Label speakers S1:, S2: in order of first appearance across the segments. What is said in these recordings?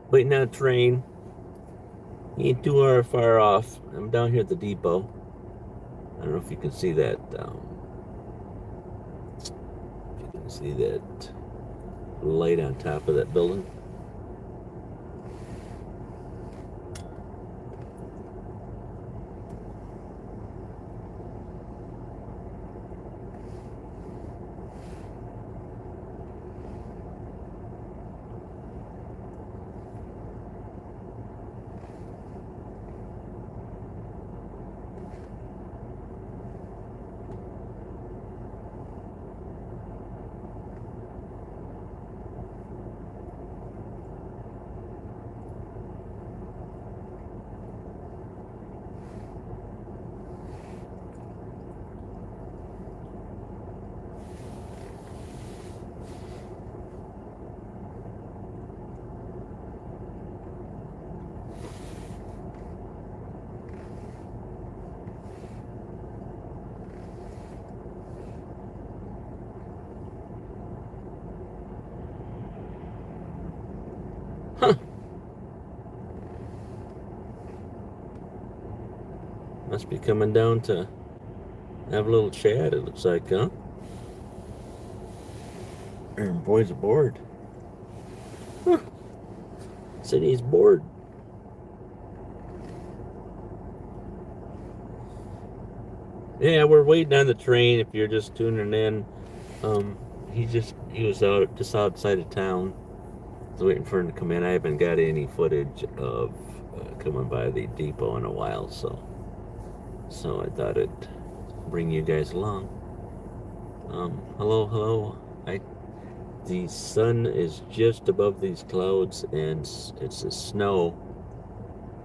S1: Waiting on a train. He ain't too far off. I'm down here at the depot. I don't know if you can see that. If you can see that light on top of that building. Huh. Must be coming down to have a little chat, it looks like, huh? And boys aboard. Huh. City's bored. Yeah, we're waiting on the train. If you're just tuning in, he was out just outside of town. I was waiting for him to come in. I haven't got any footage of coming by the depot in a while, so I thought I'd bring you guys along. Hello. The sun is just above these clouds, and it's a snow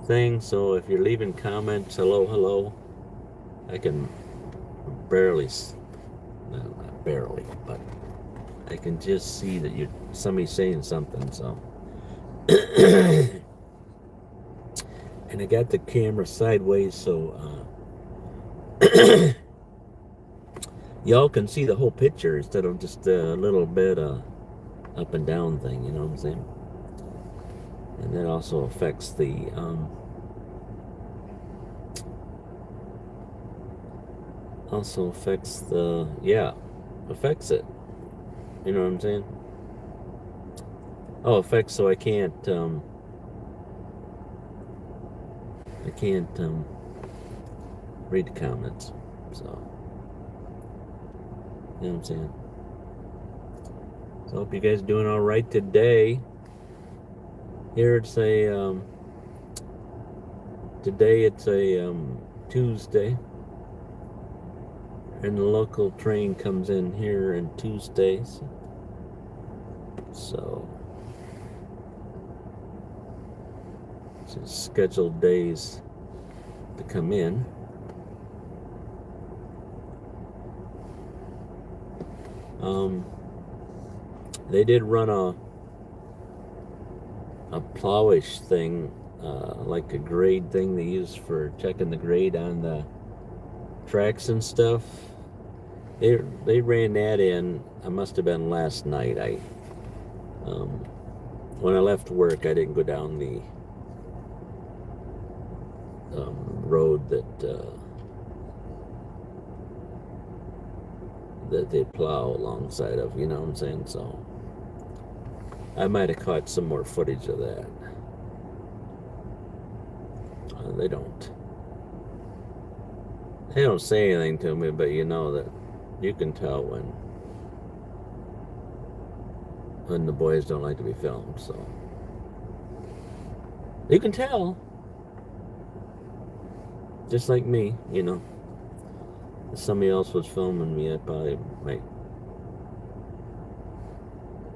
S1: thing. So if you're leaving comments, hello, I can barely, well, not barely, but I can just see that somebody's saying something. So, and I got the camera sideways, so y'all can see the whole picture instead of just a little bit up and down thing. You know what I'm saying? And that also affects the affects it. You know what I'm saying? Oh, effects, so I can't read the comments. So, you know what I'm saying? So, hope you guys doing all right today. Here it's today it's a Tuesday, and the local train comes in here on Tuesdays. So, it's scheduled days to come in. They did run a plowish thing, like a grade thing they use for checking the grade on the tracks and stuff. They ran that in. I must have been last night. When I left work, I didn't go down the road that they plow alongside of. You know what I'm saying? So I might have caught some more footage of that. They don't say anything to me, but you know that you can tell when the boys don't like to be filmed. So you can tell, just like me, you know. If somebody else was filming me, I probably might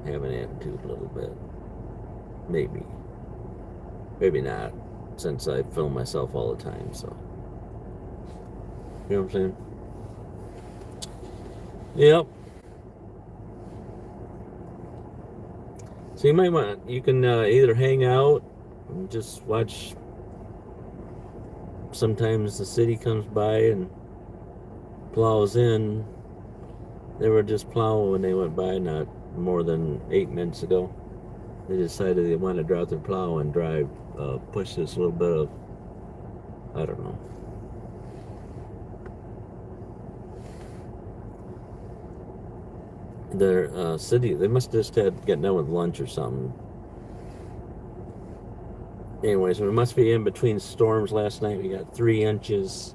S1: have an attitude a little bit. Maybe not, since I film myself all the time. So, you know what I'm saying? Yep. So you can either hang out and just watch. Sometimes the city comes by and plows in. They were just plowing when they went by not more than 8 minutes ago. They decided they wanted to drop their plow and drive, push this little bit of, I don't know. Their city, they must have just had get done with lunch or something. Anyways, it must be in between storms last night. We got 3 inches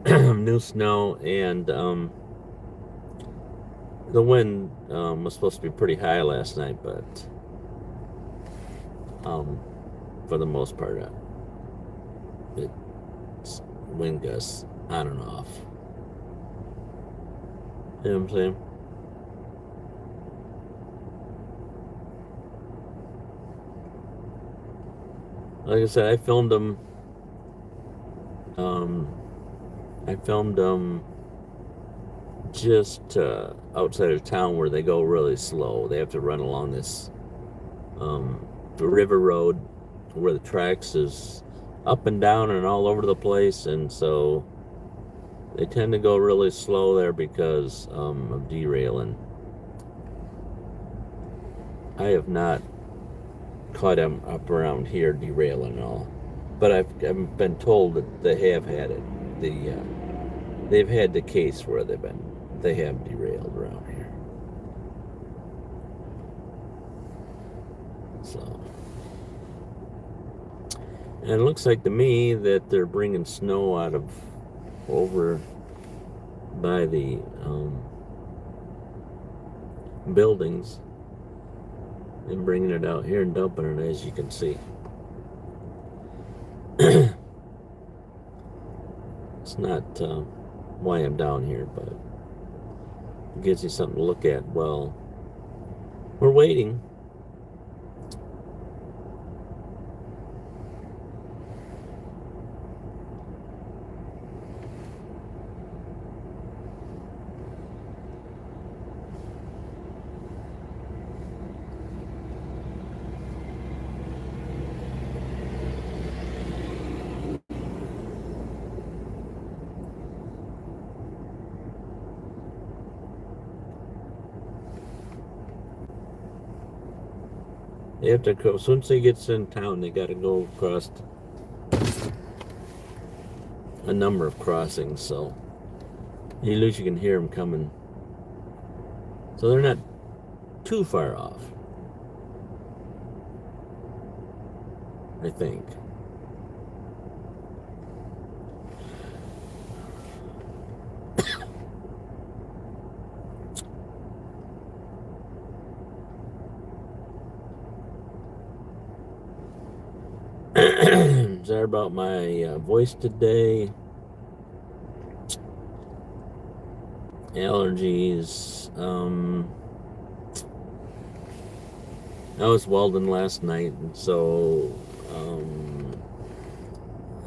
S1: new snow, and the wind was supposed to be pretty high last night, but for the most part, it's wind gusts on and off. You know what I'm saying? Like I said, I filmed them. Just outside of town where they go really slow. They have to run along this river road where the tracks is up and down and all over the place, and so they tend to go really slow there because of derailing. I have not caught them up around here derailing at all, but I've been told that they have had it. They've had the case where they have derailed around here. So, and it looks like to me that they're bringing snow out of over by the buildings and bringing it out here and dumping it, as you can see. It's not why I'm down here, but it gives you something to look at. Well, we're waiting. They have to go, once they get in town, they got to go across a number of crossings, so at least you can hear them coming. So they're not too far off. I think. Sorry about my voice today. Allergies. I was welding last night, and so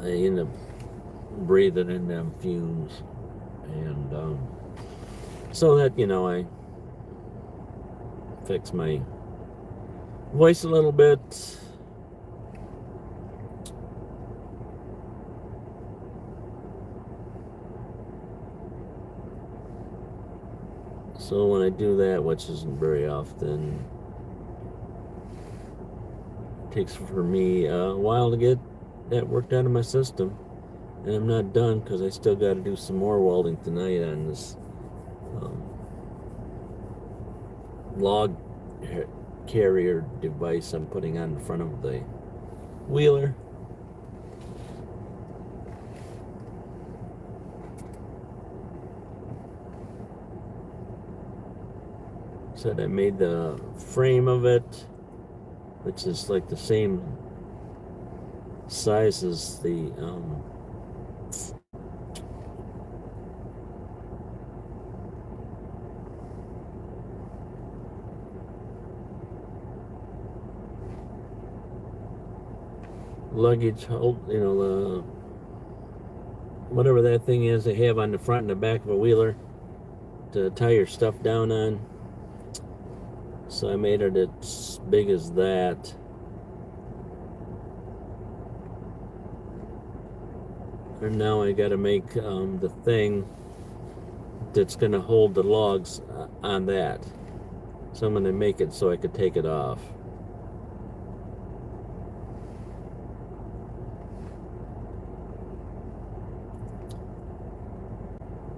S1: I ended up breathing in them fumes, and so that I fix my voice a little bit. So when I do that, which isn't very often, it takes for me a while to get that worked out of my system. And I'm not done because I still got to do some more welding tonight on this log carrier device I'm putting on the front of the wheeler. Said I made the frame of it, which is like the same size as the luggage hold, the whatever that thing is they have on the front and the back of a wheeler to tie your stuff down on. So I made it as big as that. And now I got to make the thing that's going to hold the logs on that. So I'm going to make it so I could take it off.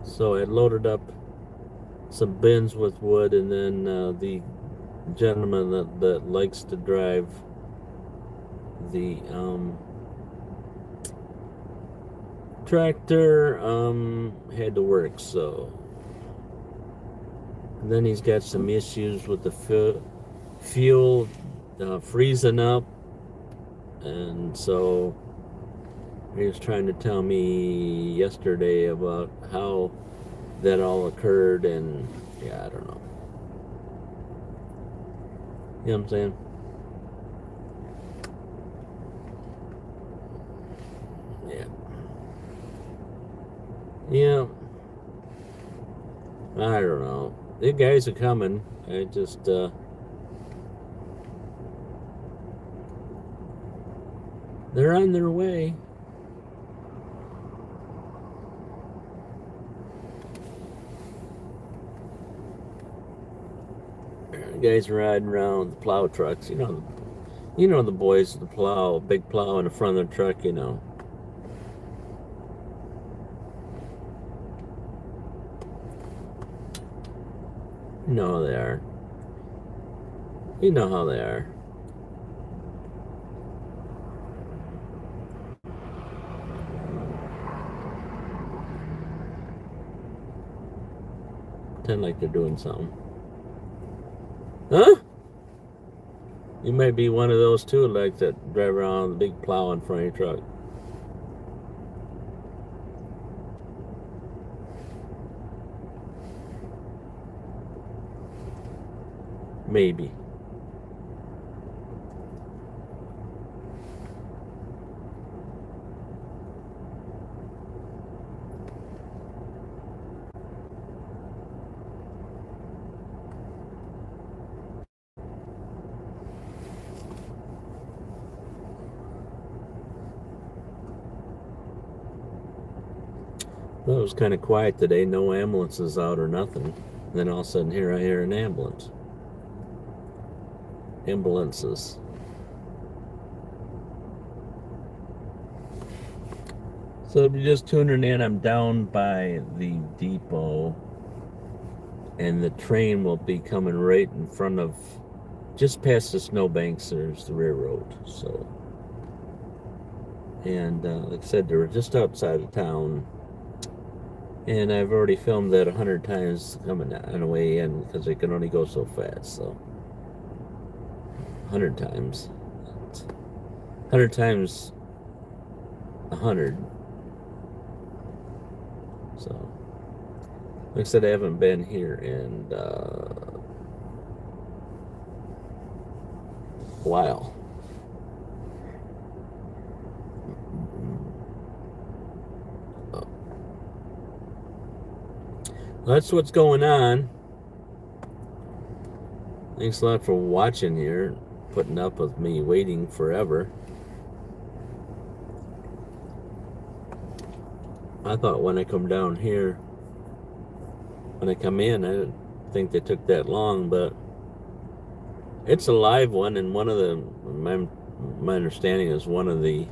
S1: So I loaded up some bins with wood, and then the gentleman that likes to drive the tractor had to work, so and then he's got some issues with the fuel freezing up, and so he was trying to tell me yesterday about how that all occurred, and yeah, I don't know. You know what I'm saying? Yeah. I don't know. The guys are coming. I just they're on their way. The guys riding around the plow trucks, you know the boys with the plow, big plow in the front of the truck, You know how they are. You know how they are. Pretend like they're doing something. Huh? You might be one of those too, like that drive around with a big plow in front of your truck. Maybe. Well, it was kind of quiet today, no ambulances out or nothing. And then all of a sudden, here I hear an ambulance. Ambulances. So if you're just tuning in, I'm down by the depot, and the train will be coming right in front of, just past the snowbanks, there's the railroad. So And like I said, they were just outside of town. And I've already filmed that 100 times coming on the way in because they can only go so fast. So 100 times. 100 times 100. So, like I said, I haven't been here in a while. That's what's going on. Thanks a lot for watching here, putting up with me waiting forever. I thought when I come down here, when I come in, I didn't think they took that long, but it's a live one, and one of the, my understanding is one of the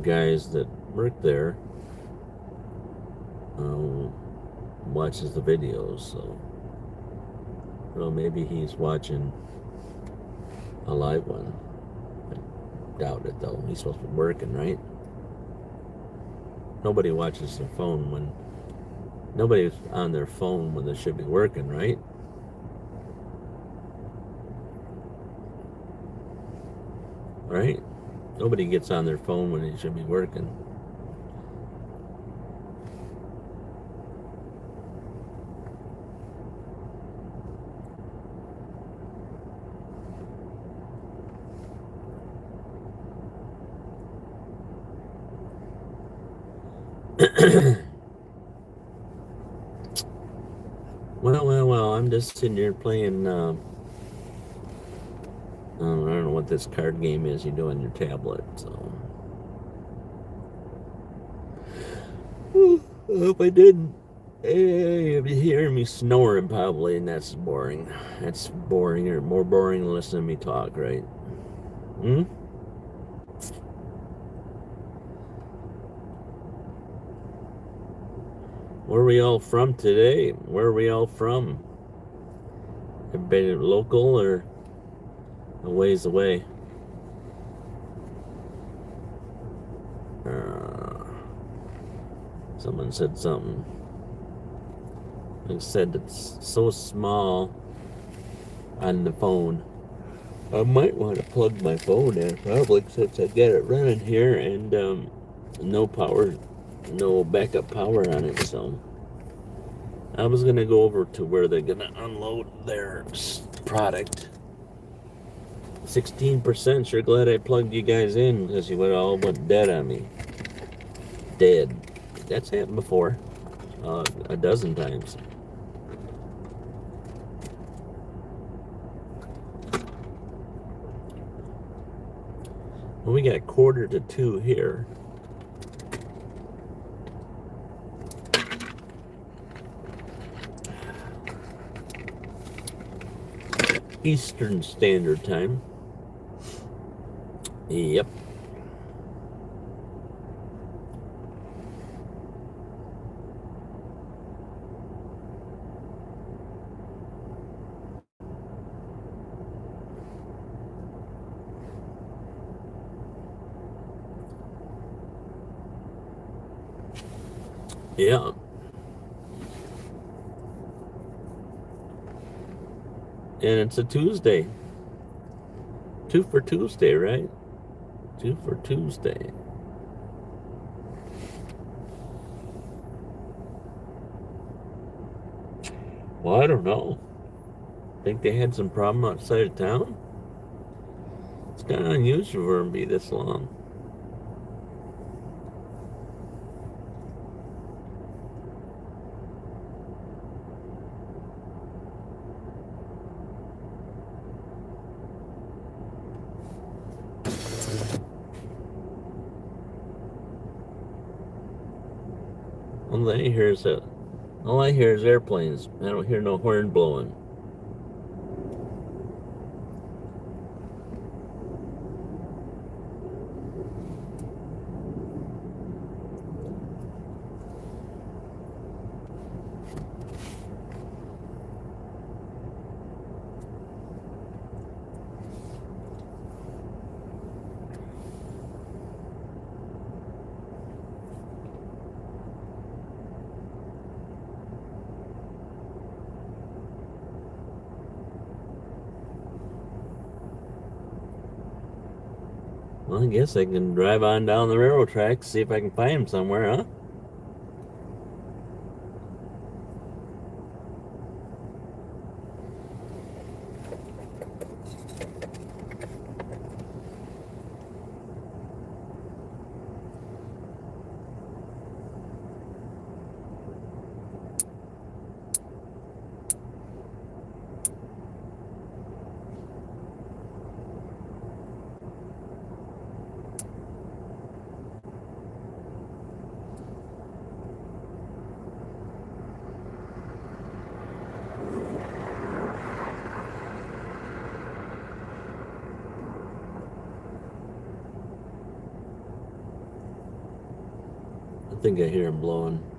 S1: guys that work there watches the videos, so well, maybe he's watching a live one. I doubt it, though. He's supposed to be working, right? Nobody watches their phone when nobody's on their phone when they should be working, right? Right? Nobody gets on their phone when they should be working. Well, I'm just sitting here playing, I don't know what this card game is you do on your tablet, so. I hope I didn't. Hey, you'll be hearing me snoring probably, and that's boring. That's boring, or more boring than listening to me talk, right? Hmm? Where are we all from today? Where are we all from? Everybody local or a ways away? Someone said something. They said it's so small on the phone. I might want to plug my phone in probably since I get it running here and no power, no backup power on it. So I was gonna go over to where they're gonna unload their product. 16%. Sure glad I plugged you guys in because you all went dead on me. Dead. That's happened before, a dozen times. Well, we got 1:45 here. Eastern Standard Time. Yep. Yeah. And it's a Tuesday. 2 for Tuesday, right? 2 for Tuesday. Well, I don't know. Think they had some problem outside of town? It's kind of unusual for them to be this long. All I hear is airplanes. I don't hear no horn blowing. Well, I guess I can drive on down the railroad tracks, see if I can find him somewhere, huh? I think I hear him blowing.